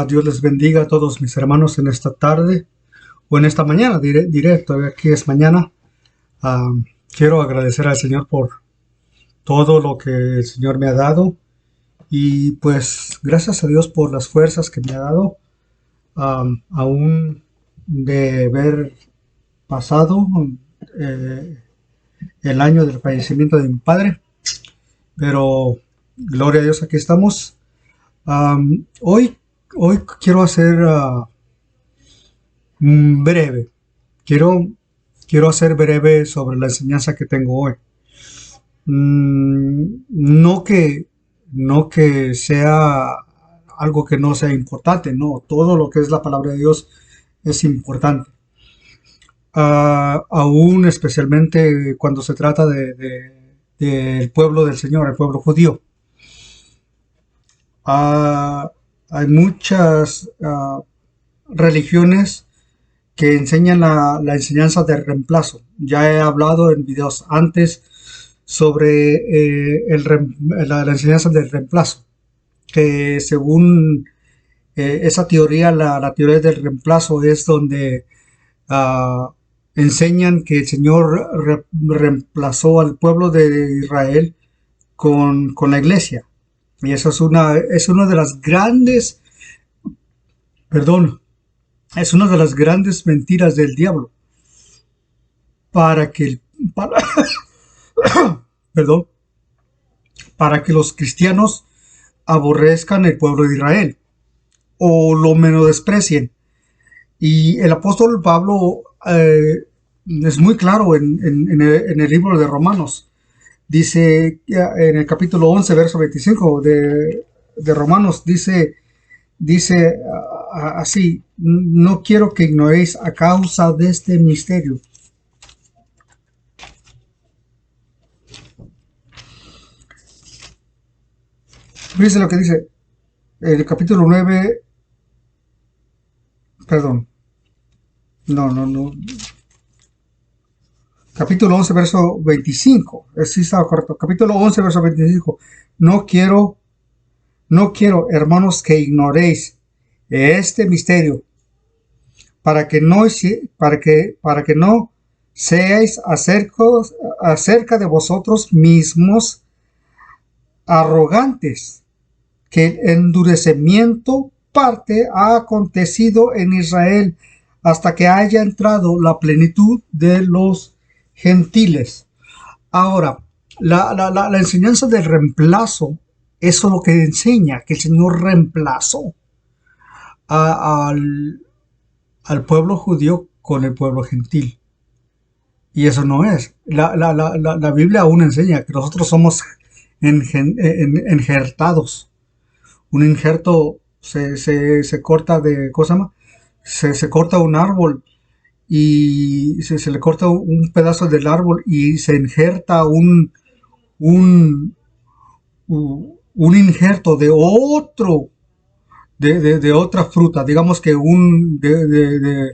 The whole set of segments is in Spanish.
Dios les bendiga a todos mis hermanos en esta tarde o en esta mañana, todavía aquí es mañana. Ah, Quiero agradecer al Señor por todo lo que el Señor me ha dado y pues gracias a Dios por las fuerzas que me ha dado, aún de haber pasado eh, el año del fallecimiento de mi padre, pero gloria a Dios, aquí estamos. Hoy, hoy quiero hacer breve. Quiero, quiero hacer breve sobre la enseñanza que tengo hoy. No que, no que sea algo que no sea importante, no, todo lo que es la palabra de Dios es importante. Aún especialmente cuando se trata del pueblo del Señor, el pueblo judío. Ah, Hay muchas religiones que enseñan la enseñanza del reemplazo. Ya he hablado en videos antes sobre la enseñanza del reemplazo, que según esa teoría, la teoría del reemplazo es donde ah, enseñan que el Señor reemplazó al pueblo de Israel con la iglesia. Y eso es una de las grandes, perdón, es una de las grandes mentiras del diablo para que, para, perdón, para que los cristianos aborrezcan el pueblo de Israel o lo menosprecien. Y el apóstol Pablo es muy claro en el libro de Romanos. Dice en el capítulo 11, verso 25 de Romanos, dice así: no quiero que ignoréis a causa de este misterio. Fíjense lo que dice el capítulo 9, perdón, no, capítulo 11, verso 25, sí estaba correcto, capítulo 11, verso 25, no quiero, hermanos, que ignoréis este misterio, para que no, para que no seáis acerca de vosotros mismos arrogantes, que el endurecimiento parte ha acontecido en Israel hasta que haya entrado la plenitud de los gentiles. Ahora, la enseñanza del reemplazo, eso es lo que enseña, que el Señor reemplazó al, al pueblo judío con el pueblo gentil. Y eso no es. La Biblia aún enseña que nosotros somos injertados. Un injerto se corta de, ¿cómo se llama? Se corta un árbol y se le corta un pedazo del árbol y se injerta un, un injerto de otro, de otra fruta, digamos que de,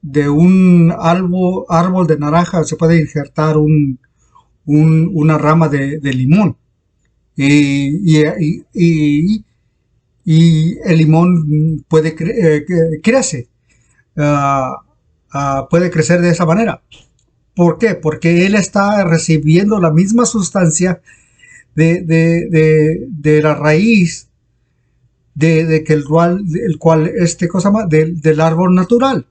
de un árbol de naranja se puede injertar una rama de limón. Y, y, y, y el limón crece, puede crecer de esa manera. ¿Por qué? Porque él está recibiendo la misma sustancia de la raíz que el cual este cosa más del árbol natural.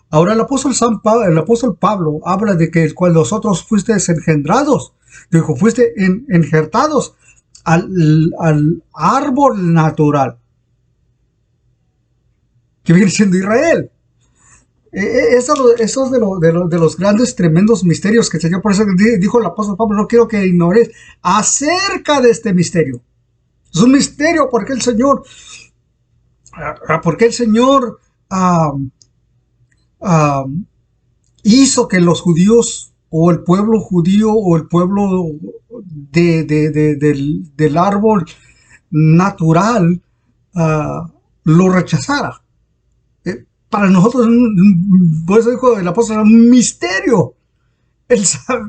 Ahora el apóstol Pablo habla de que el cual vosotros fuisteis engendrados, dijo, fuiste injertados al árbol natural, que viene siendo Israel. Eso es de los grandes, tremendos misterios que el Señor, por eso dijo el apóstol Pablo, no quiero que ignores acerca de este misterio. Es un misterio porque el Señor, um, um, hizo que los judíos o el pueblo judío o el pueblo del árbol natural lo rechazara. Para nosotros, por eso dijo el apóstol, un misterio. Él sabe,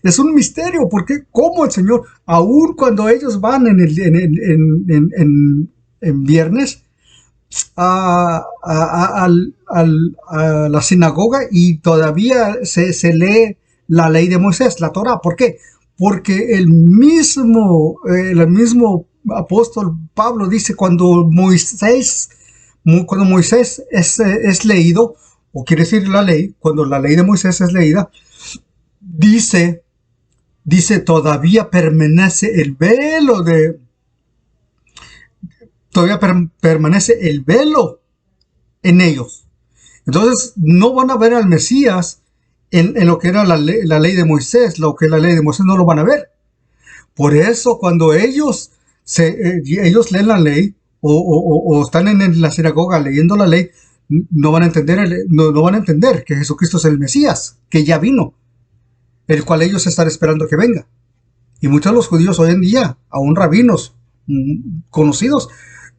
es un misterio, porque cómo el Señor, aun cuando ellos van en viernes a la sinagoga y todavía se lee la ley de Moisés, la Torah. ¿Por qué? Porque el mismo apóstol Pablo dice cuando Moisés es leído, o quiere decir la ley, cuando la ley de Moisés es leída, dice todavía permanece el velo permanece el velo en ellos. Entonces no van a ver al Mesías en lo que era la ley de Moisés. Lo que es la ley de Moisés no lo van a ver. Por eso cuando ellos leen la ley o están en la sinagoga leyendo la ley, no van a entender que Jesucristo es el Mesías, que ya vino, el cual ellos están esperando que venga. Y muchos de los judíos hoy en día, aún rabinos conocidos,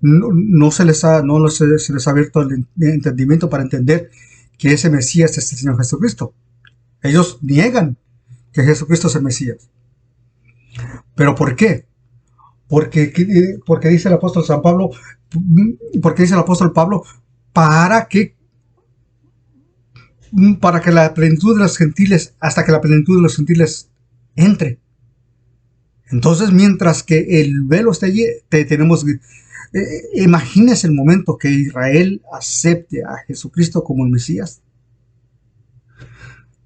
no se les ha abierto el entendimiento para entender que ese Mesías es el Señor Jesucristo. Ellos niegan que Jesucristo es el Mesías. ¿Pero por qué? Porque dice el apóstol San Pablo, porque dice el apóstol Pablo, para que la plenitud de los gentiles, hasta que la plenitud de los gentiles entre. Entonces, mientras que el velo esté allí, tenemos... imagínese el momento que Israel acepte a Jesucristo como el Mesías.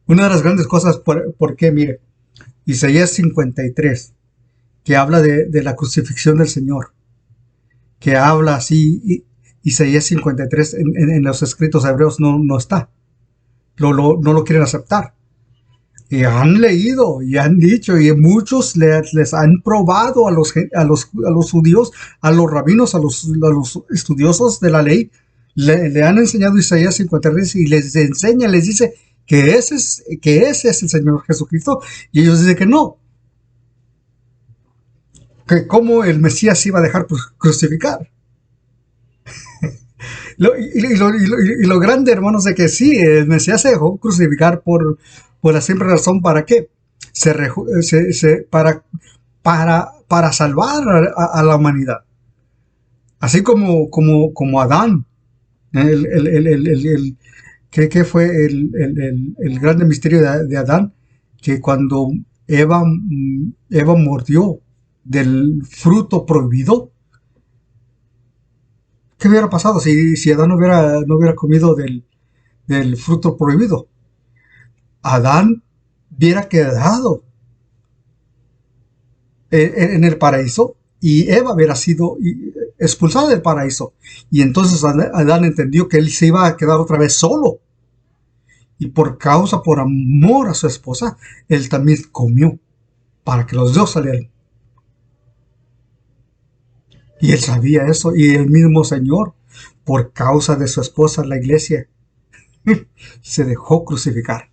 Una de las grandes cosas, por qué, mire, Isaías 53, que habla de la crucifixión del Señor, que habla así, Isaías 53 en los escritos hebreos no está, no lo quieren aceptar. Y han leído y han dicho, y muchos les han probado a los judíos, a los rabinos, a los estudiosos de la ley, le han enseñado Isaías 53 y les dice que ese es el Señor Jesucristo, y ellos dicen que no, que cómo el Mesías iba a dejar crucificar. Y lo grande, hermanos, de que sí, el Mesías se dejó crucificar por la simple razón, ¿para qué? Para salvar a la humanidad. Así como Adán, que fue el grande misterio de Adán, que cuando Eva mordió del fruto prohibido, ¿qué hubiera pasado si Adán no hubiera comido del fruto prohibido? Adán hubiera quedado en el paraíso y Eva hubiera sido expulsada del paraíso. Y entonces Adán entendió que él se iba a quedar otra vez solo. Y por amor a su esposa, él también comió para que los dos salieran. Y él sabía eso, y el mismo Señor, por causa de su esposa, la iglesia, se dejó crucificar.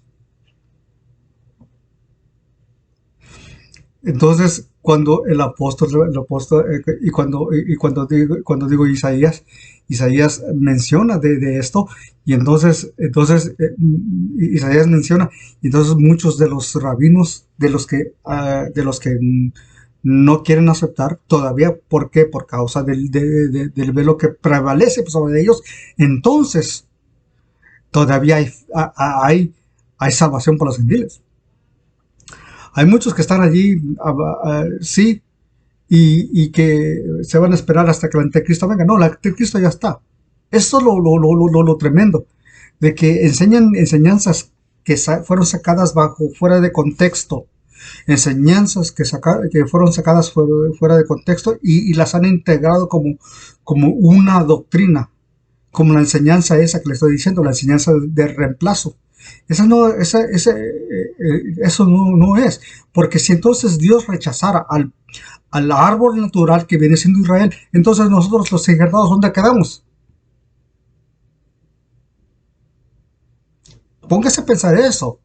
Entonces, cuando el apóstol y cuando digo Isaías menciona de esto, y entonces Isaías menciona, y entonces muchos de los rabinos, de los que no quieren aceptar todavía, ¿por qué? Por causa del velo que prevalece sobre ellos. Entonces todavía hay salvación para los gentiles. Hay muchos que están allí, sí, y que se van a esperar hasta que el anticristo venga. No, el anticristo ya está. Esto es lo tremendo, de que enseñan enseñanzas que fueron sacadas fuera de contexto, enseñanzas que fueron sacadas fuera de contexto y las han integrado como una doctrina, como la enseñanza esa que le estoy diciendo, la enseñanza de reemplazo. Eso no es, porque si entonces Dios rechazara al árbol natural que viene siendo Israel, entonces nosotros los injertados, ¿dónde quedamos? Póngase a pensar eso.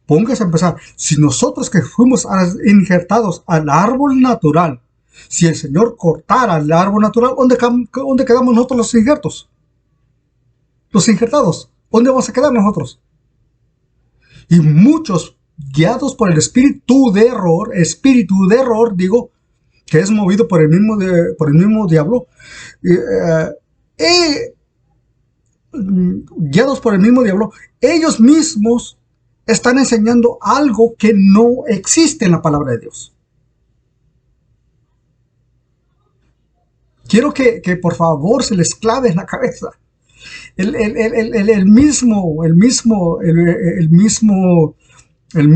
Póngase a pensar, si nosotros que fuimos injertados al árbol natural, si el Señor cortara el árbol natural, ¿dónde quedamos nosotros los injertos? Los injertados, ¿dónde vamos a quedar nosotros? Y muchos, guiados por el espíritu de error, digo, que es movido por el mismo diablo, eh, eh, guiados por el mismo diablo, ellos mismos están enseñando algo que no existe en la palabra de Dios. Quiero que por favor se les clave en la cabeza. El mismo, el mismo, el mismo, el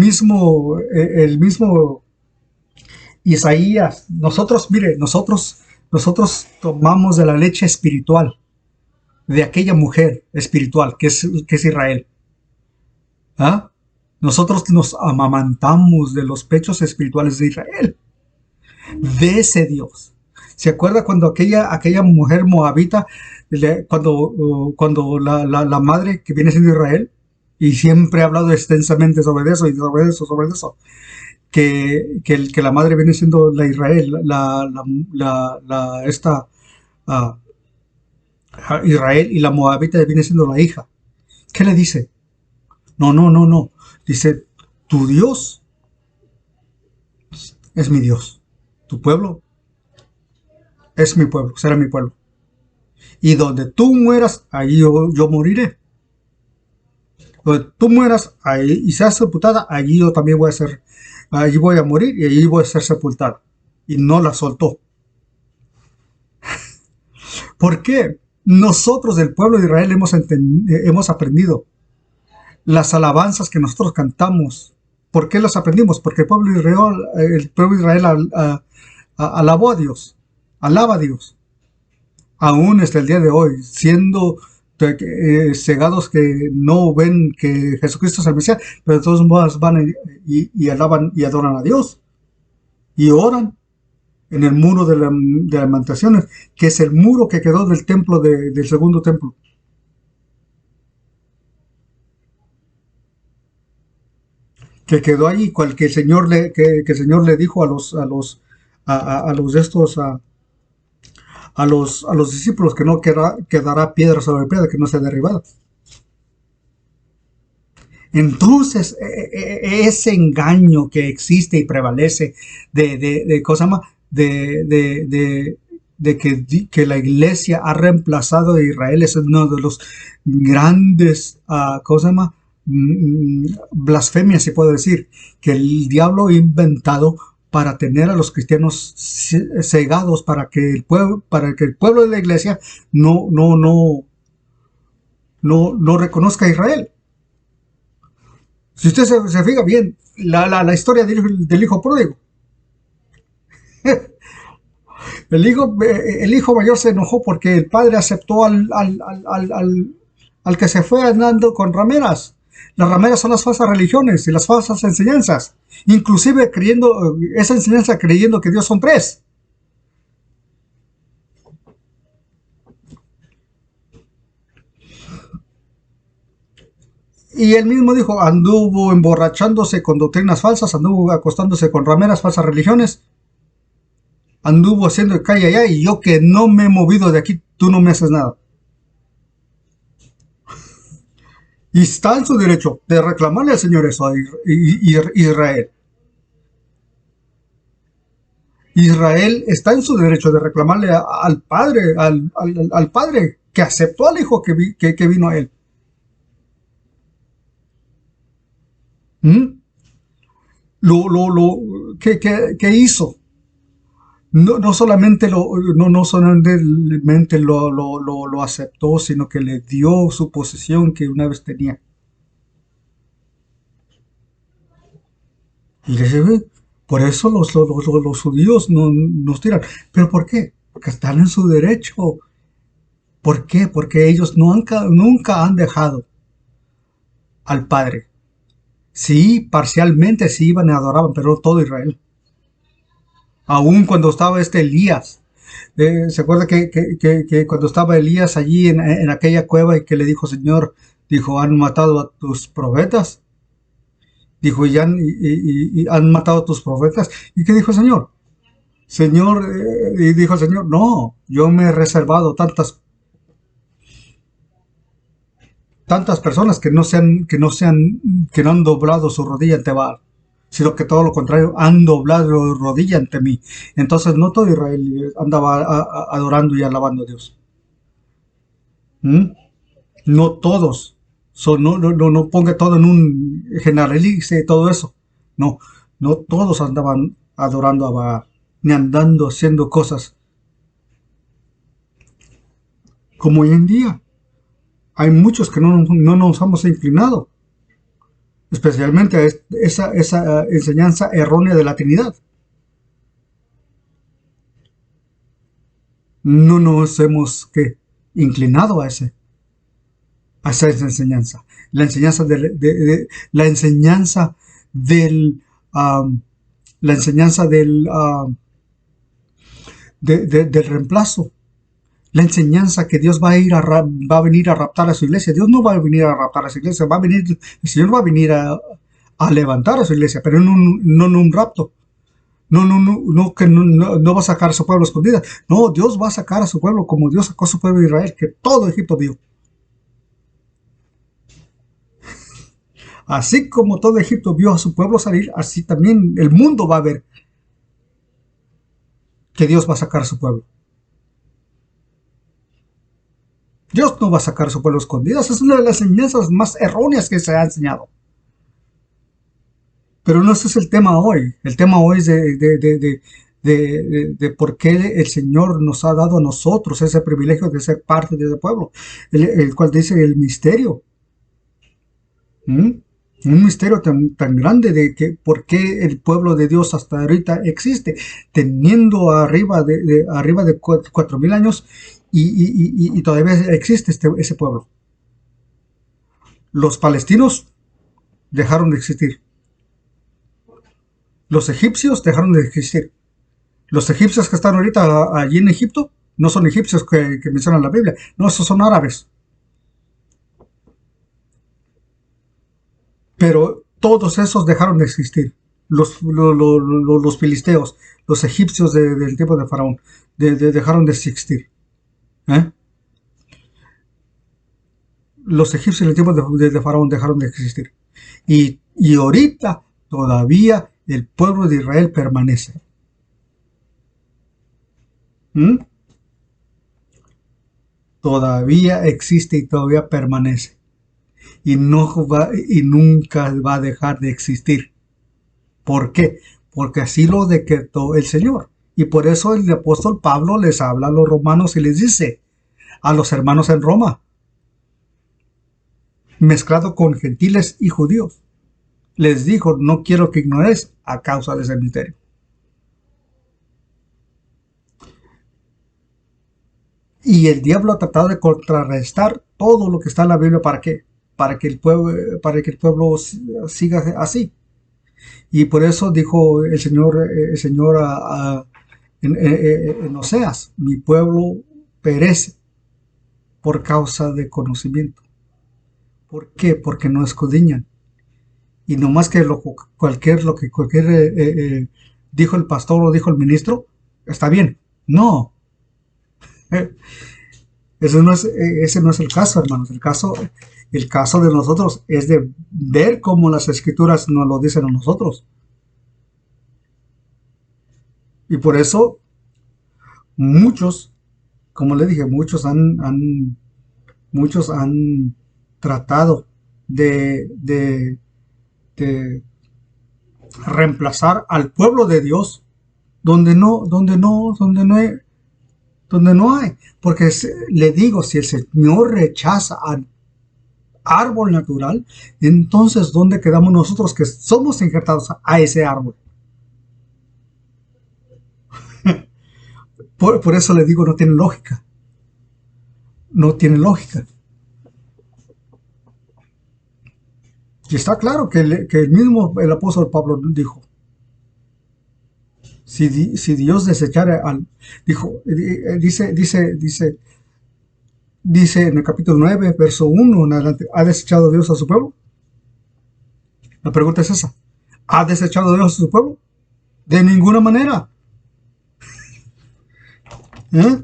mismo Isaías, nosotros, mire, nosotros tomamos de la leche espiritual de aquella mujer espiritual que es Israel. ¿Ah? Nosotros nos amamantamos de los pechos espirituales de Israel, de ese Dios. ¿Se acuerda cuando aquella mujer moabita, cuando la madre que viene siendo Israel, y siempre he hablado extensamente sobre eso y sobre eso, que la madre viene siendo la Israel, esta uh, Israel, y la moabita viene siendo la hija? ¿Qué le dice? No, no, no, no. Dice, tu Dios es mi Dios. Tu pueblo es mi pueblo, será mi pueblo. Y donde tú mueras, ahí yo moriré. Donde tú mueras ahí y seas sepultada, allí yo también voy a ser, allí voy a morir y allí voy a ser sepultada. Y no la soltó. ¿Por qué? Nosotros del pueblo de Israel hemos aprendido las alabanzas que nosotros cantamos. ¿Por qué las aprendimos? Porque el pueblo de Israel alabó a Dios, alaba a Dios. Aún hasta el día de hoy, siendo cegados que no ven que Jesucristo es el Mesías, pero de todos modos van y alaban y adoran a Dios. Y oran en el muro de lamentaciones, que es el muro que quedó del templo, del segundo templo. Que quedó allí, que el Señor le dijo a los de estos, a los discípulos, que no quedará piedra sobre piedra, que no sea derribada. Entonces, ese engaño que existe y prevalece cosa más, que la iglesia ha reemplazado a Israel, es uno de los grandes, cosa más, blasfemias, se puede decir, que el diablo ha inventado para tener a los cristianos cegados, para que el pueblo de la iglesia no reconozca a Israel. Si usted se fija bien, la historia del hijo pródigo. El hijo mayor se enojó porque el padre aceptó al que se fue andando con rameras. Las rameras son las falsas religiones y las falsas enseñanzas. Inclusive esa enseñanza creyendo que Dios son tres. Y él mismo dijo, anduvo emborrachándose con doctrinas falsas, anduvo acostándose con rameras, falsas religiones, anduvo haciendo acá y allá, y yo que no me he movido de aquí, tú no me haces nada. Y está en su derecho de reclamarle al Señor eso a Israel. Israel está en su derecho de reclamarle al Padre, al Padre que aceptó al Hijo que vino a él. ¿Qué hizo? No solamente lo aceptó, sino que le dio su posesión que una vez tenía. Y le dice, por eso los judíos nos tiran. ¿Pero por qué? Porque están en su derecho. ¿Por qué? Porque ellos nunca han dejado al Padre. Sí, parcialmente sí iban y adoraban, pero no todo Israel. Aún cuando estaba Elías, ¿se acuerda que cuando estaba Elías allí en aquella cueva y que le dijo, Señor, dijo, han matado a tus profetas? Dijo, y han matado a tus profetas. ¿Y qué dijo el Señor? Y dijo el Señor, no, yo me he reservado tantas personas que no han doblado su rodilla ante Baal. sino que todo lo contrario, han doblado rodilla ante mí. Entonces no todo Israel andaba adorando y alabando a Dios. ¿Mm? No todos. No ponga todo en un generalice todo eso. No, no todos andaban adorando a Baal, ni andando haciendo cosas como hoy en día. Hay muchos que no nos hemos inclinado, especialmente a esa enseñanza errónea de la Trinidad. No nos hemos inclinado a esa enseñanza. La enseñanza la enseñanza del um, la enseñanza del reemplazo, la enseñanza que Dios va a venir a raptar a su iglesia. Dios no va a venir a raptar a su iglesia, el Señor va a venir a levantar a su iglesia, pero no en un rapto. No va a sacar a su pueblo escondida. No, Dios va a sacar a su pueblo como Dios sacó a su pueblo de Israel, que todo Egipto vio. Así como todo Egipto vio a su pueblo salir, así también el mundo va a ver que Dios va a sacar a su pueblo. Dios no va a sacar a su pueblo escondido. Esa es una de las enseñanzas más erróneas que se ha enseñado. Pero no ese es el tema hoy. El tema hoy es de por qué el Señor nos ha dado a nosotros ese privilegio de ser parte de ese pueblo, el cual dice el misterio. ¿Mm? Un misterio tan grande de que por qué el pueblo de Dios hasta ahorita existe, teniendo arriba de 4.000 años y todavía existe ese pueblo. Los palestinos dejaron de existir. Los egipcios dejaron de existir. Los egipcios que están ahorita allí en Egipto no son egipcios que mencionan la Biblia. No, esos son árabes. Pero todos esos dejaron de existir. Los filisteos, los egipcios del tiempo de Faraón, dejaron de existir. ¿Eh? Los egipcios en el tiempo de Faraón dejaron de existir. Y ahorita todavía el pueblo de Israel permanece. ¿Mm? Todavía existe y todavía permanece. Y nunca va a dejar de existir. ¿Por qué? Porque así lo decretó el Señor. Y por eso el apóstol Pablo les habla a los romanos y les dice a los hermanos en Roma, mezclado con gentiles y judíos, les dijo, no quiero que ignoréis a causa de ese misterio. Y el diablo ha tratado de contrarrestar todo lo que está en la Biblia. ¿Para qué? Para que el pueblo siga así. Y por eso dijo el Señor en Oseas, mi pueblo perece por causa de conocimiento. ¿Por qué? Porque no escudriñan. Y no más que lo que cualquier dijo el pastor o dijo el ministro, está bien. No. Ese no es el caso, hermanos. El caso de nosotros es de ver cómo las escrituras nos lo dicen a nosotros. Y por eso muchos, como le dije, muchos han tratado de, de reemplazar al pueblo de Dios donde no hay. Porque le digo, si el Señor rechaza al árbol natural, entonces ¿dónde quedamos nosotros que somos injertados a ese árbol? Por eso le digo, no tiene lógica. No tiene lógica. Y está claro que el mismo el apóstol Pablo dijo, si Dios desechara dijo, dice en el capítulo 9 verso 1 en adelante, ¿ha desechado Dios a su pueblo? La pregunta es esa. ¿Ha desechado Dios a su pueblo? De ninguna manera. ¿Eh?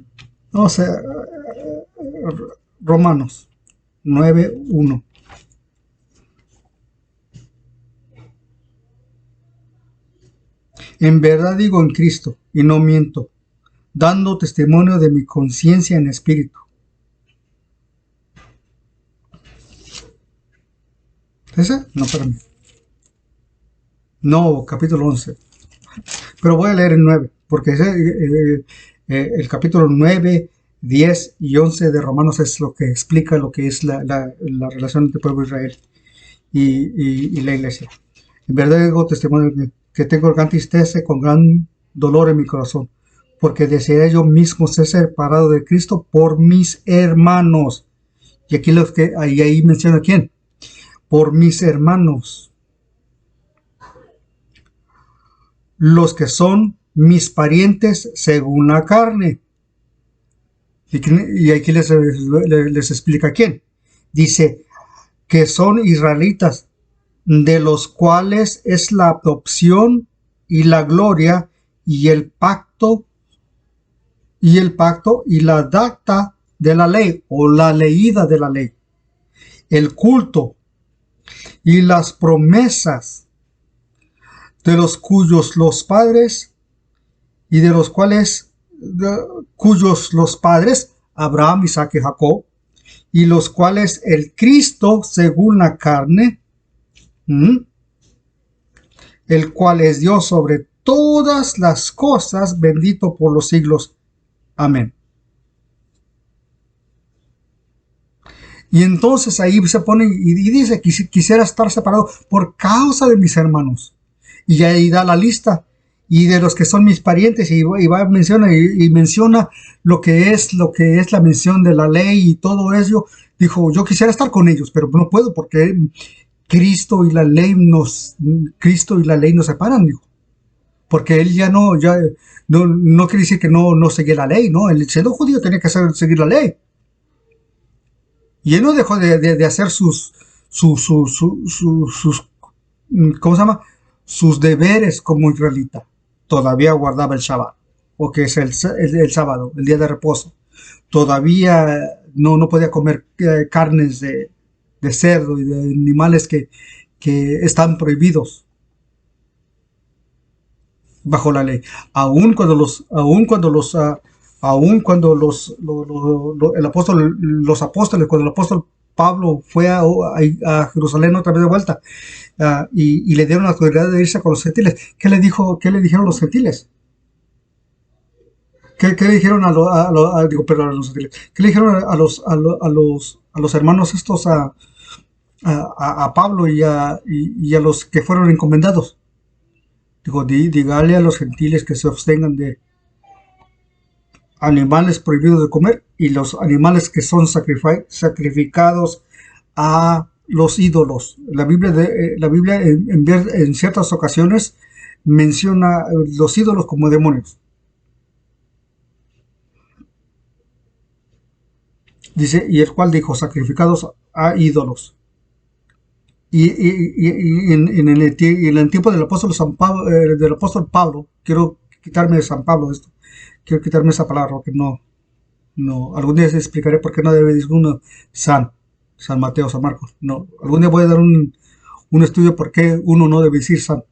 O sea, Romanos 9:1. En verdad digo en Cristo, y no miento, dando testimonio de mi conciencia en espíritu. ¿Ese? No, para mí. No, capítulo 11. Pero voy a leer el 9, porque el capítulo 9, 10 y 11 de Romanos es lo que explica lo que es la relación entre el pueblo de Israel y la iglesia. En verdad digo testimonio que tengo gran tristeza y con gran dolor en mi corazón, porque desearía yo mismo ser separado de Cristo por mis hermanos. Y aquí ahí menciona quién. Por mis hermanos, los que son mis parientes según la carne. Y aquí les explica quién. Dice que son israelitas, de los cuales es la adopción y la gloria y el pacto y la dacta de la ley o la leída de la ley, el culto y las promesas, de los cuyos los padres y de los cuales cuyos los padres Abraham, Isaac y Jacob, y los cuales el Cristo según la carne, el cual es Dios sobre todas las cosas, bendito por los siglos. Amén. Y entonces ahí se pone y dice, quisiera estar separado por causa de mis hermanos. Y ahí da la lista. Y de los que son mis parientes, y menciona lo que es la mención de la ley y todo eso. Dijo, yo quisiera estar con ellos, pero no puedo porque Cristo y la ley nos separan, dijo. Porque él no quiere decir que no sigue la ley, ¿no? El siendo judío tenía que seguir la ley. Y él no dejó de hacer sus ¿cómo se llama? Sus deberes como israelita. Todavía guardaba el Shabbat, o que es el sábado, el día de reposo. Todavía no podía comer carnes de cerdo y de animales que están prohibidos bajo la ley. Aun cuando los apóstoles, cuando el apóstol Pablo fue a Jerusalén otra vez de vuelta, y le dieron la autoridad de irse con los gentiles, ¿qué le dijeron los gentiles? ¿Qué le dijeron a los gentiles? ¿Qué le dijeron a los hermanos estos, a Pablo y a los que fueron encomendados? Digo, dígale a los gentiles que se abstengan de animales prohibidos de comer y los animales que son sacrificados a los ídolos. La Biblia en ciertas ocasiones menciona los ídolos como demonios. Dice, y el cual dijo, sacrificados a ídolos. Y en el tiempo del apóstol Pablo, quiero quitarme de San Pablo esto, quiero quitarme esa palabra, porque algún día les explicaré por qué no debe decir uno San Mateo, San Marcos. No, algún día voy a dar un estudio por qué uno no debe decir San,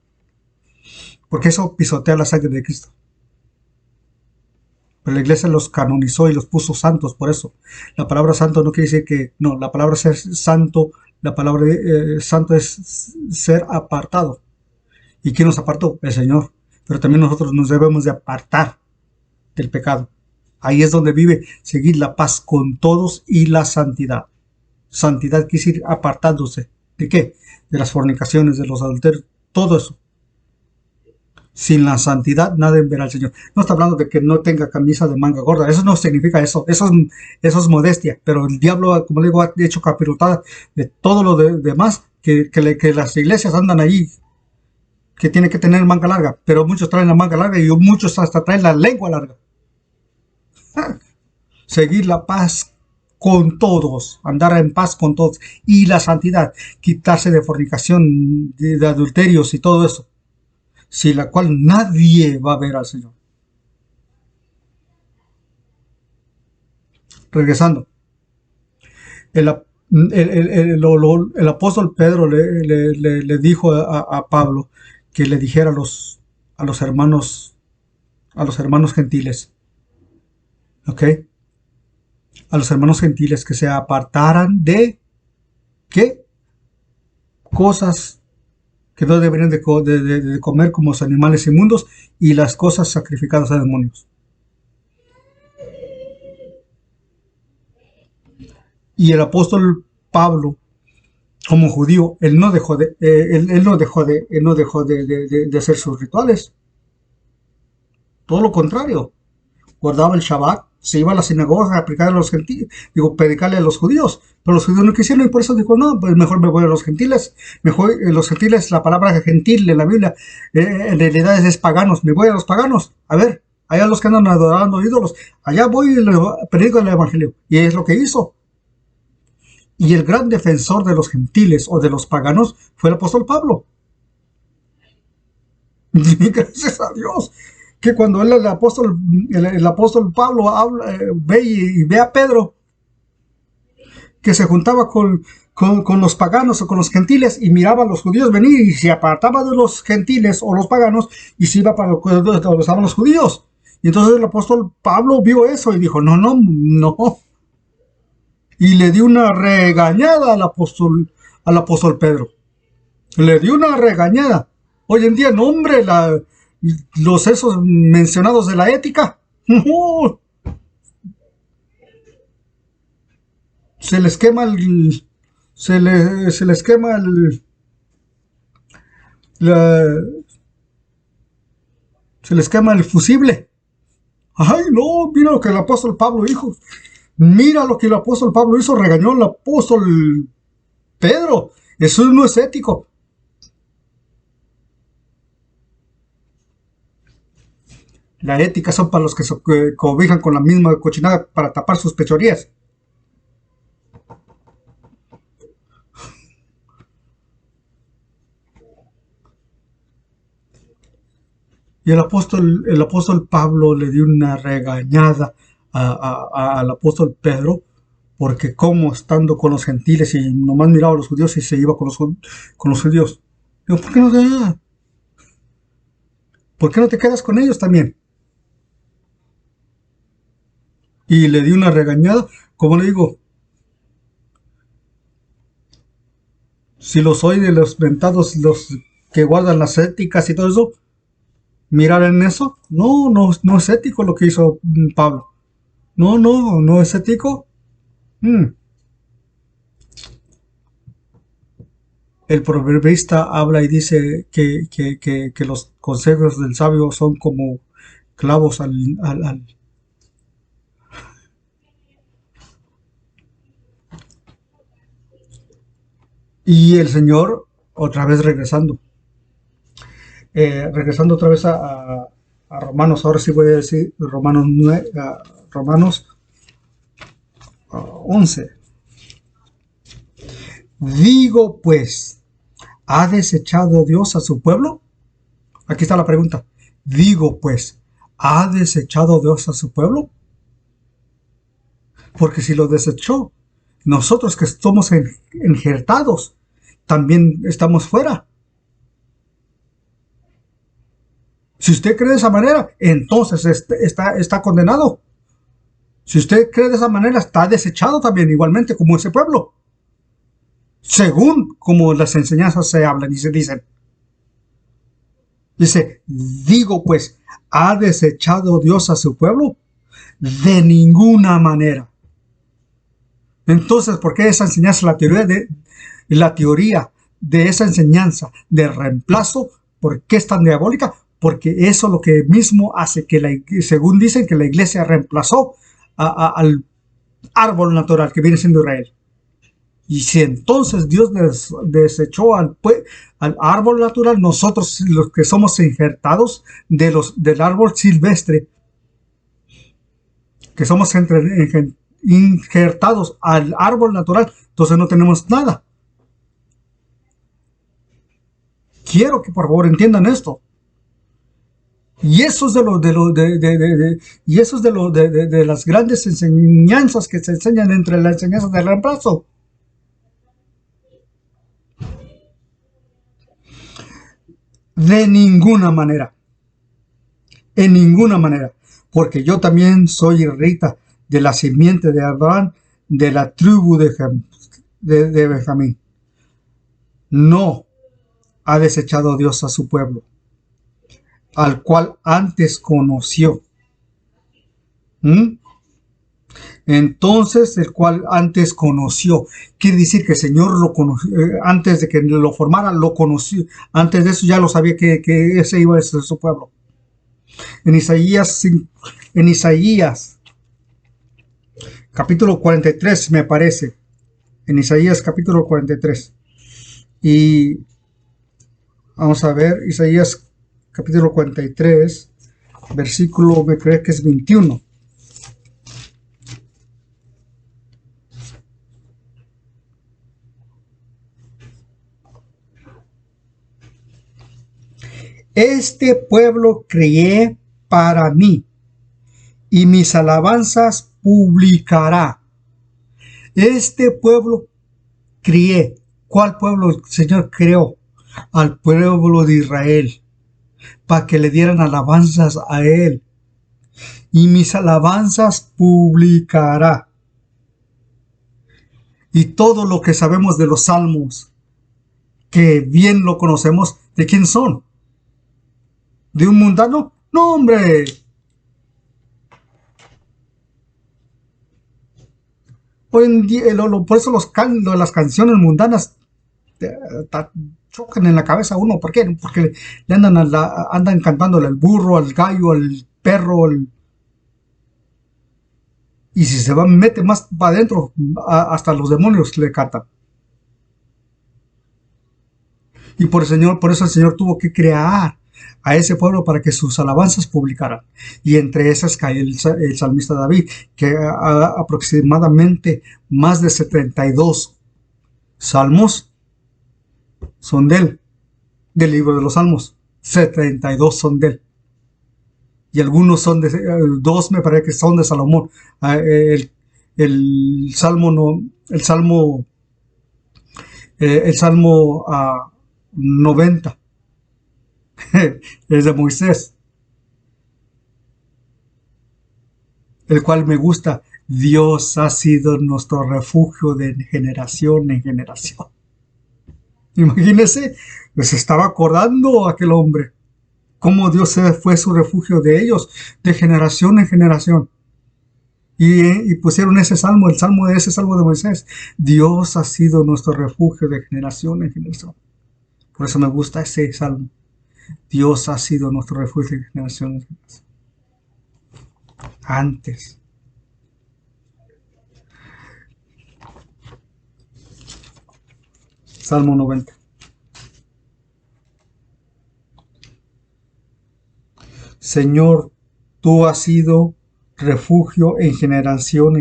porque eso pisotea la sangre de Cristo. Pero la iglesia los canonizó y los puso santos por eso. La palabra santo no quiere decir que, no, la palabra ser santo, la palabra santo es ser apartado. ¿Y quién nos apartó? El Señor. Pero también nosotros nos debemos de apartar del pecado. Ahí es donde vive seguir la paz con todos y la santidad. Santidad quiere decir apartándose. ¿De qué? De las fornicaciones, de los adulterios, todo eso. Sin la santidad nadie verá al Señor. No está hablando de que no tenga camisa de manga gorda. Eso no significa eso. Eso es modestia. Pero el diablo, como le digo, ha hecho capirotada de todo lo demás que las iglesias andan ahí, que tienen que tener manga larga. Pero muchos traen la manga larga y muchos hasta traen la lengua larga. Seguir la paz con todos, andar en paz con todos. Y la santidad, quitarse de fornicación, de adulterios y todo eso. Sin la cual nadie va a ver al Señor. Regresando. El apóstol Pedro le dijo a Pablo que le dijera a los hermanos, gentiles, ¿ok? A los hermanos gentiles que se apartaran de, ¿qué? Cosas que no deberían de comer como los animales inmundos y las cosas sacrificadas a demonios. Y el apóstol Pablo, como judío, él no dejó de hacer sus rituales. Todo lo contrario. Guardaba el Shabbat, se iba a la sinagoga a predicarle a los gentiles, predicarle a los judíos. Pero los judíos no quisieron y por eso dijo, no, pues mejor me voy a los gentiles. Mejor, los gentiles, la palabra gentil en la Biblia, en realidad es paganos. Me voy a los paganos. A ver, allá los que andan adorando ídolos. Allá voy y predico el evangelio. Y es lo que hizo. Y el gran defensor de los gentiles o de los paganos fue el apóstol Pablo. Y gracias a Dios que cuando el apóstol Pablo ve a Pedro que se juntaba con los paganos o con los gentiles y miraba a los judíos venir y se apartaba de los gentiles o los paganos y se iba para donde estaban los judíos. Y entonces el apóstol Pablo vio eso y dijo, no. Y le dio una regañada al apóstol Pedro. Le dio una regañada. Hoy en día, no, hombre, los esos mencionados de la ética, se les quema se les quema se les quema el fusible. Ay, no, mira lo que el apóstol Pablo dijo. Mira lo que el apóstol Pablo hizo, regañó al apóstol Pedro. Eso no es ético. La ética son para los que se cobijan con la misma cochinada para tapar sus pechorías. Y el apóstol Pablo le dio una regañada al apóstol Pedro, porque como estando con los gentiles y nomás miraba a los judíos y se iba con los judíos. Digo, ¿por qué no te quedas con ellos también? Y le di una regañada, como le digo, si los soy de los mentados, los que guardan las éticas y todo eso, mirar en eso, no es ético lo que hizo Pablo. No es ético. El proverbista habla y dice que los consejos del sabio son como clavos al. Y el Señor, otra vez regresando otra vez a Romanos, ahora sí voy a decir Romanos 11. Digo pues, ¿ha desechado Dios a su pueblo? Aquí está la pregunta. Digo pues, ¿ha desechado Dios a su pueblo? Porque si lo desechó, nosotros que somos injertados, también estamos fuera. Si usted cree de esa manera, entonces está condenado. Si usted cree de esa manera, está desechado también, igualmente como ese pueblo. Según como las enseñanzas se hablan y se dicen. Dice, digo pues, ¿ha desechado Dios a su pueblo? De ninguna manera. Entonces, ¿por qué esa enseñanza, la teoría de esa enseñanza de reemplazo, por qué es tan diabólica? Porque eso es lo que mismo hace que, según dicen, que la iglesia reemplazó al árbol natural que viene siendo Israel. Y si entonces Dios desechó al árbol natural, nosotros los que somos injertados del árbol silvestre, que somos injertados al árbol natural, entonces no tenemos nada. Quiero que por favor entiendan esto. Y eso es de las grandes enseñanzas que se enseñan entre las enseñanzas del reemplazo. De ninguna manera. en ninguna manera, porque yo también soy israelita, de la simiente de Abraham, de la tribu de Benjamín. No ha desechado Dios a su pueblo, al cual antes conoció. ¿Mm? Entonces, el cual antes conoció. Quiere decir que el Señor lo conoció, antes de que lo formara, lo conoció. Antes de eso ya lo sabía que ese iba a ser su pueblo. En Isaías capítulo 43, me parece. En Isaías capítulo 43. Y vamos a ver, Isaías capítulo 43, versículo, me creo que es 21. Este pueblo crié para mí, y mis alabanzas publicará. Este pueblo crié. ¿Cuál pueblo el Señor creó? Al pueblo de Israel, para que le dieran alabanzas a Él. Y mis alabanzas publicará. Y todo lo que sabemos de los salmos, que bien lo conocemos, ¿de quién son? ¿De un mundano? No, hombre. Hoy en día, por eso las canciones mundanas chocan en la cabeza a uno. ¿Por qué? Porque le andan cantándole al burro, al gallo, al perro. Y si se mete más para adentro, hasta los demonios le cantan. Y por eso el Señor tuvo que crear a ese pueblo para que sus alabanzas publicaran. Y entre esas cae el salmista David, que aproximadamente más de 72 salmos son de él, del libro de los salmos. 72 son de él. Y algunos son dos me parece que son de Salomón. El salmo no, el salmo 90 es de Moisés, el cual me gusta. Dios ha sido nuestro refugio de generación en generación. Imagínense, se estaba acordando aquel hombre, cómo Dios fue su refugio de ellos, de generación en generación. Y pusieron ese salmo, ese salmo de Moisés. Dios ha sido nuestro refugio de generación en generación. Por eso me gusta ese salmo. Dios ha sido nuestro refugio de generación en generación. Antes. Salmo 90. Señor, tú has sido refugio en generación,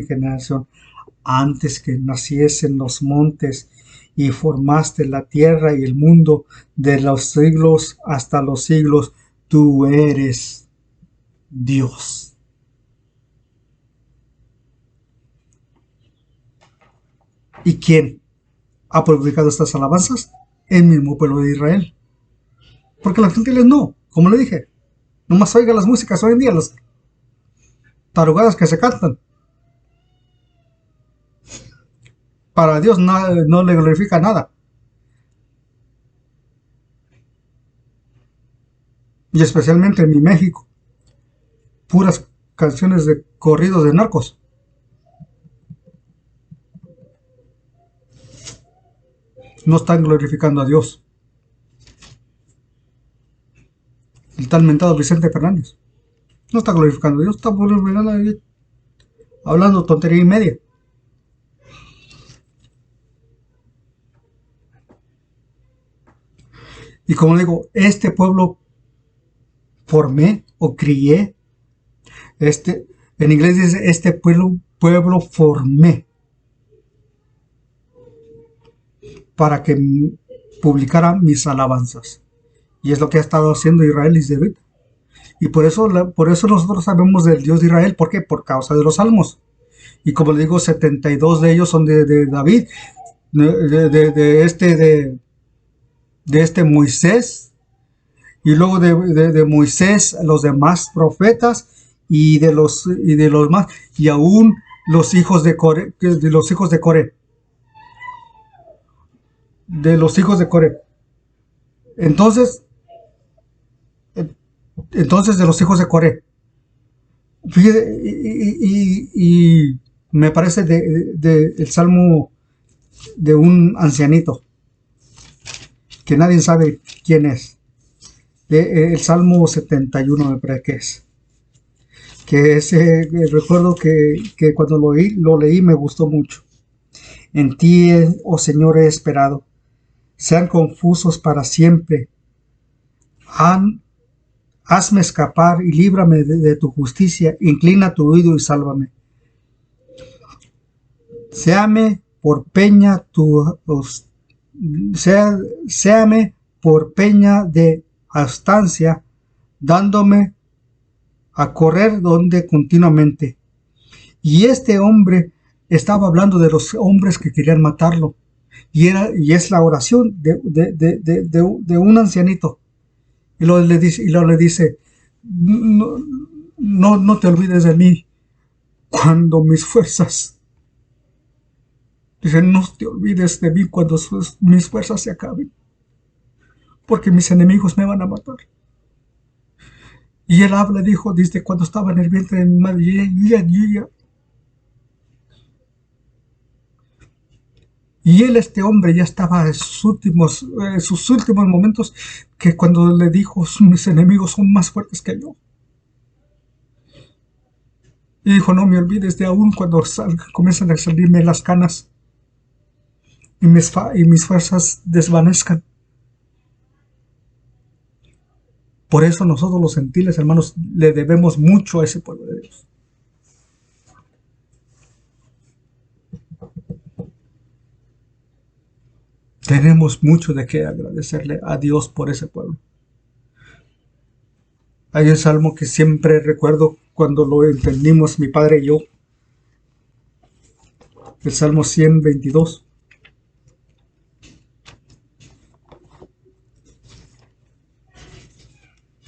antes que naciesen los montes y formaste la tierra y el mundo, de los siglos hasta los siglos, tú eres Dios. ¿Y quién ha publicado estas alabanzas? El mismo pueblo de Israel. Porque los gentiles no, como le dije, nomás oiga las músicas hoy en día, las tarugadas que se cantan. Para Dios no le glorifica nada. Y especialmente en mi México, puras canciones de corridos de narcos. No están glorificando a Dios. El tal mentado Vicente Fernández no está glorificando a Dios, está glorificando a Dios, hablando tontería y media. Y como digo, este pueblo formé o crié, en inglés dice, este pueblo formé para que publicara mis alabanzas. Y es lo que ha estado haciendo Israel y David. Y por eso nosotros sabemos del Dios de Israel. ¿Por qué? Por causa de los salmos. Y como le digo, 72 de ellos son de David, de este Moisés, y luego de Moisés, los demás profetas, y de los más, y aún los hijos de Coré, de los hijos de Coré, de los hijos de Coré. Entonces, entonces de los hijos de Coré. Fíjate, y me parece de el salmo de un ancianito que nadie sabe quién es. El Salmo 71 me parece que es. Que ese recuerdo que cuando lo leí me gustó mucho. En ti, oh Señor, he esperado. Sean confusos para siempre. Hazme escapar y líbrame de tu justicia. Inclina tu oído y sálvame. Séame por peña séame por peña de astancia, dándome a correr donde continuamente. Y este hombre estaba hablando de los hombres que querían matarlo. Y es la oración de un ancianito. Y luego le dice, no te olvides de mí cuando mis fuerzas. Dice, no te olvides de mí cuando mis fuerzas se acaben, porque mis enemigos me van a matar. Y él habla, dijo, desde cuando estaba en el vientre de mi madre, y él, este hombre, ya estaba en sus últimos momentos, que cuando le dijo, mis enemigos son más fuertes que yo. Y dijo, no me olvides de aún cuando comienzan a salirme las canas y mis fuerzas desvanezcan. Por eso nosotros los gentiles, hermanos, le debemos mucho a ese pueblo de Dios. Tenemos mucho de qué agradecerle a Dios por ese pueblo. Hay un salmo que siempre recuerdo cuando lo entendimos mi padre y yo. El Salmo 122.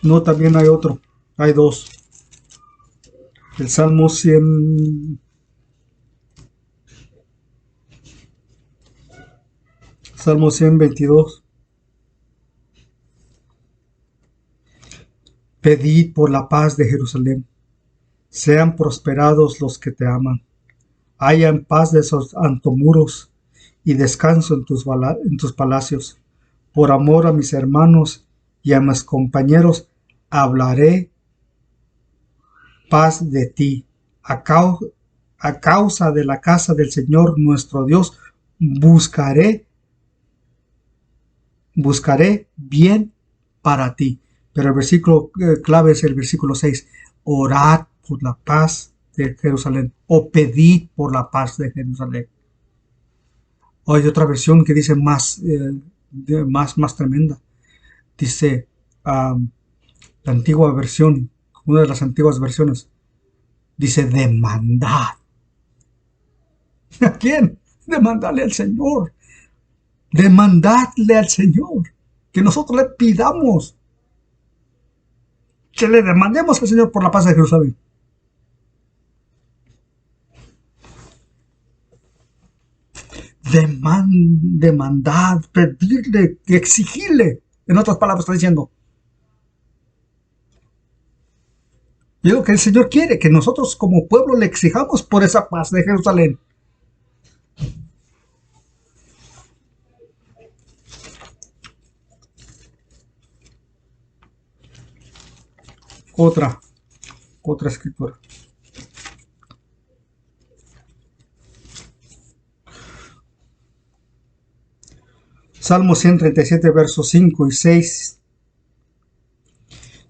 No, también hay otro. Hay dos. El Salmo 100. Salmo 122. Pedid por la paz de Jerusalén. Sean prosperados los que te aman. Haya en paz de esos antomuros y descanso en tus palacios. Por amor a mis hermanos y a mis compañeros, hablaré paz de ti. A causa de la casa del Señor nuestro Dios, buscaré bien para ti. Pero el versículo clave es el versículo 6. Orad por la paz de Jerusalén, o pedid por la paz de Jerusalén. O hay otra versión que dice más tremenda. Dice la antigua versión, una de las antiguas versiones, dice demandad. ¿A quién? Demandarle al Señor. Demandadle al Señor. Que nosotros le pidamos. Que le demandemos al Señor por la paz de Jerusalén. Demandad, pedirle, exigirle. En otras palabras está diciendo. Y es lo que el Señor quiere, que nosotros como pueblo le exijamos por esa paz de Jerusalén. Otra escritura. Salmo 137, versos 5 y 6.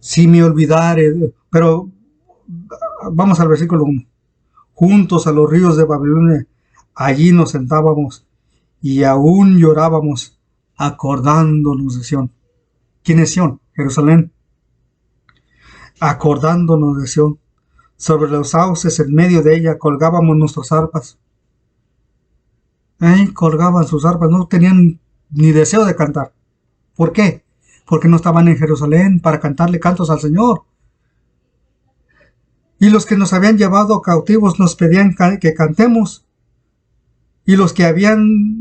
Si me olvidare, pero vamos al versículo 1. Juntos a los ríos de Babilonia, allí nos sentábamos y aún llorábamos, acordándonos de Sión. ¿Quién es Sión? Jerusalén. Acordándonos de Sión. Sobre los sauces en medio de ella colgábamos nuestras arpas. Colgaban sus arpas, no tenían ni deseo de cantar. ¿Por qué? porque no estaban en Jerusalén para cantarle cantos al Señor. Y los que nos habían llevado cautivos nos pedían que cantemos. Y los que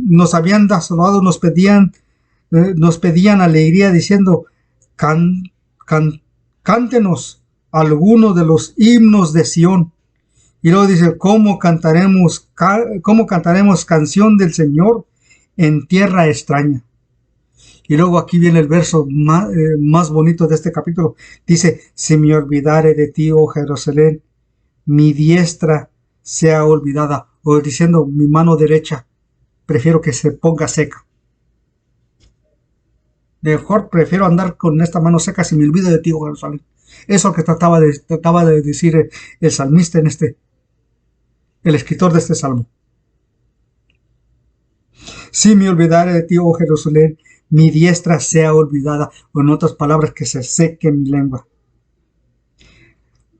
nos habían desolado nos pedían alegría diciendo, can, can, cántenos alguno de los himnos de Sión. Y luego dice, ¿cómo cantaremos canción del Señor en tierra extraña? Y luego aquí viene el verso más bonito de este capítulo. Dice, si me olvidare de ti, oh Jerusalén, mi diestra sea olvidada. O diciendo, mi mano derecha, prefiero que se ponga seca. Mejor prefiero andar con esta mano seca si me olvido de ti, oh Jerusalén. Eso es lo que trataba de decir el salmista el escritor de este salmo. Si me olvidare de ti, oh Jerusalén, mi diestra sea olvidada, o en otras palabras, que se seque mi lengua.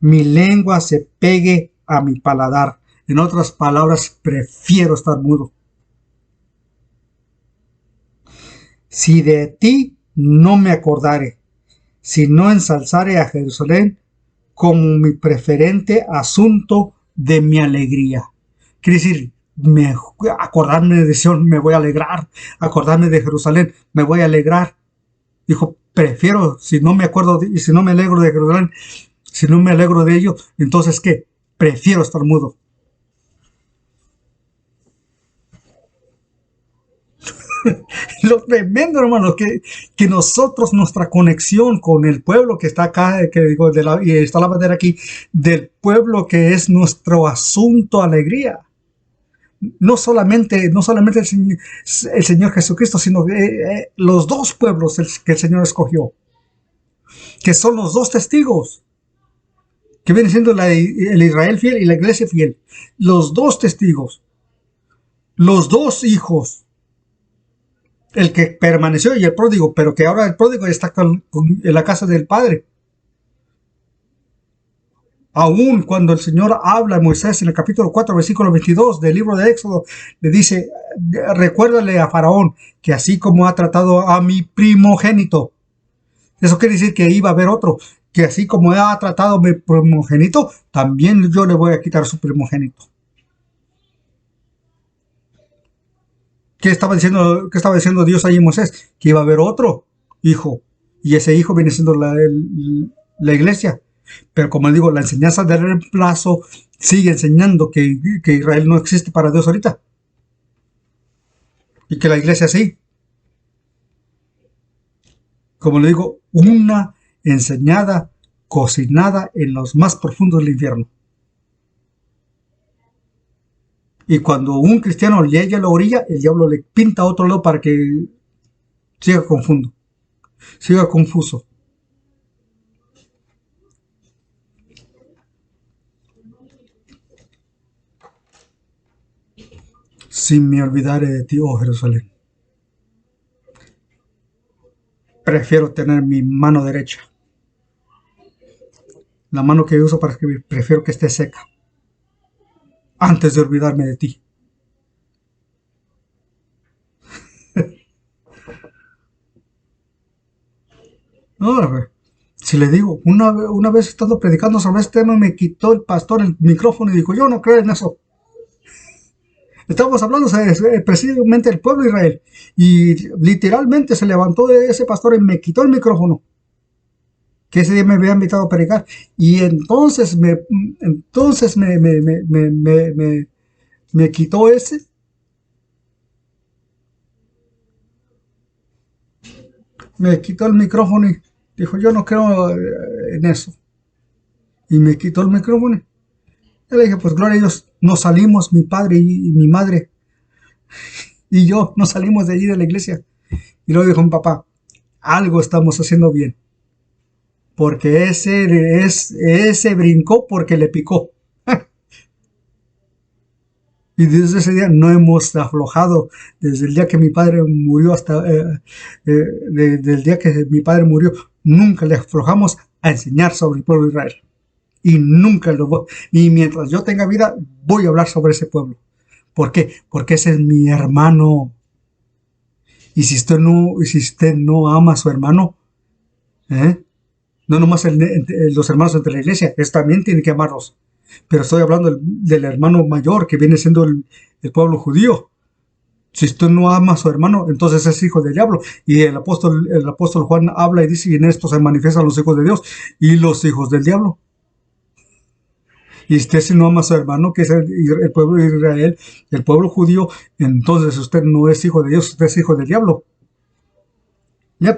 Mi lengua se pegue a mi paladar. En otras palabras, prefiero estar mudo. Si de ti no me acordare, si no ensalzare a Jerusalén como mi preferente asunto de mi alegría. Quiere decir, acordarme de Sion me voy a alegrar, acordarme de Jerusalén me voy a alegrar. Dijo, prefiero, si no me acuerdo y si no me alegro de Jerusalén, si no me alegro de ello, entonces ¿qué? Prefiero estar mudo. Lo tremendo, hermano, que nosotros, nuestra conexión con el pueblo que está acá, y está la bandera aquí, del pueblo que es nuestro asunto alegría. No solamente el Señor Jesucristo, sino los dos pueblos que el Señor escogió, que son los dos testigos, que viene siendo el Israel fiel y la iglesia fiel. Los dos testigos, los dos hijos, el que permaneció y el pródigo, pero que ahora el pródigo está en la casa del Padre. Aún cuando el Señor habla a Moisés en el capítulo 4, versículo 22 del libro de Éxodo, le dice, recuérdale a Faraón que así como ha tratado a mi primogénito, eso quiere decir que iba a haber otro, que así como ha tratado a mi primogénito, también yo le voy a quitar su primogénito. ¿Qué estaba diciendo Dios ahí en Moisés? Que iba a haber otro hijo, y ese hijo viene siendo la iglesia. Pero como les digo, la enseñanza del reemplazo sigue enseñando que Israel no existe para Dios ahorita. Y que la iglesia sí. Como le digo, una enseñada, cocinada en los más profundos del infierno. Y cuando un cristiano llega a la orilla, el diablo le pinta a otro lado para que siga confuso. Si me olvidare de ti, oh Jerusalén, prefiero tener mi mano derecha, la mano que uso para escribir, prefiero que esté seca, antes de olvidarme de ti. No, si le digo, una vez estando predicando sobre este tema, me quitó el pastor el micrófono y dijo, yo no creo en eso. Estamos hablando precisamente del pueblo de Israel. Y literalmente se levantó ese pastor y me quitó el micrófono, que ese día me había invitado a predicar. Y entonces me quitó ese. Me quitó el micrófono y dijo, yo no creo en eso. Y me quitó el micrófono. Y le dije, pues gloria a Dios, nos salimos, mi padre y mi madre y yo, nos salimos de allí de la iglesia. Y luego dijo mi papá, algo estamos haciendo bien. Porque ese brincó porque le picó. Y desde ese día no hemos aflojado. Desde el día que mi padre murió desde el día que mi padre murió, nunca le aflojamos a enseñar sobre el pueblo de Israel. Y nunca y mientras yo tenga vida, voy a hablar sobre ese pueblo. ¿Por qué? Porque ese es mi hermano. Y si usted no ama a su hermano, ¿eh? No nomás los hermanos entre la iglesia, es también tienen que amarlos. Pero estoy hablando del hermano mayor, que viene siendo el pueblo judío. Si usted no ama a su hermano, entonces es hijo del diablo. Y el apóstol Juan habla y dice, y en esto se manifiestan los hijos de Dios y los hijos del diablo. Y usted si no ama a su hermano, que es el pueblo de Israel, el pueblo judío, entonces usted no es hijo de Dios, usted es hijo del diablo. Lea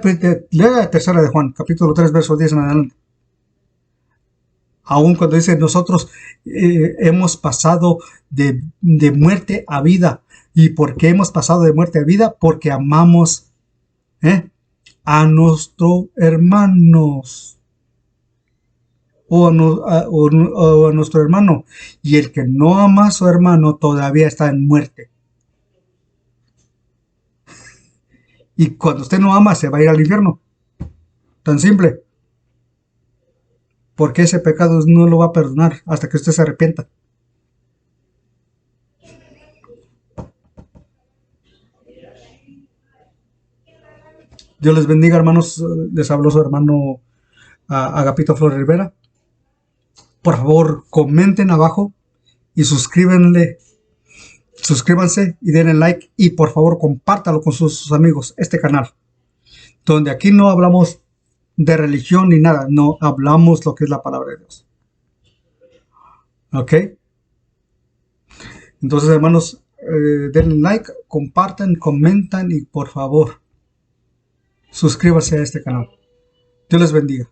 la tercera de Juan, capítulo 3, verso 10 en adelante. Aún cuando dice nosotros hemos pasado de muerte a vida. ¿Y por qué hemos pasado de muerte a vida? Porque amamos a nuestros hermanos o a nuestro hermano. Y el que no ama a su hermano todavía está en muerte. Y cuando usted no ama, se va a ir al infierno. Tan simple. Porque ese pecado no lo va a perdonar hasta que usted se arrepienta. Dios les bendiga, hermanos. Les habló su hermano Agapito Flores Rivera. Por favor, comenten abajo y suscríbanse y denle like y por favor compártalo con sus amigos este canal, donde aquí no hablamos de religión ni nada, no hablamos lo que es la palabra de Dios. ¿Ok? Entonces, hermanos, denle like, compartan, comentan y por favor suscríbanse a este canal. Dios les bendiga.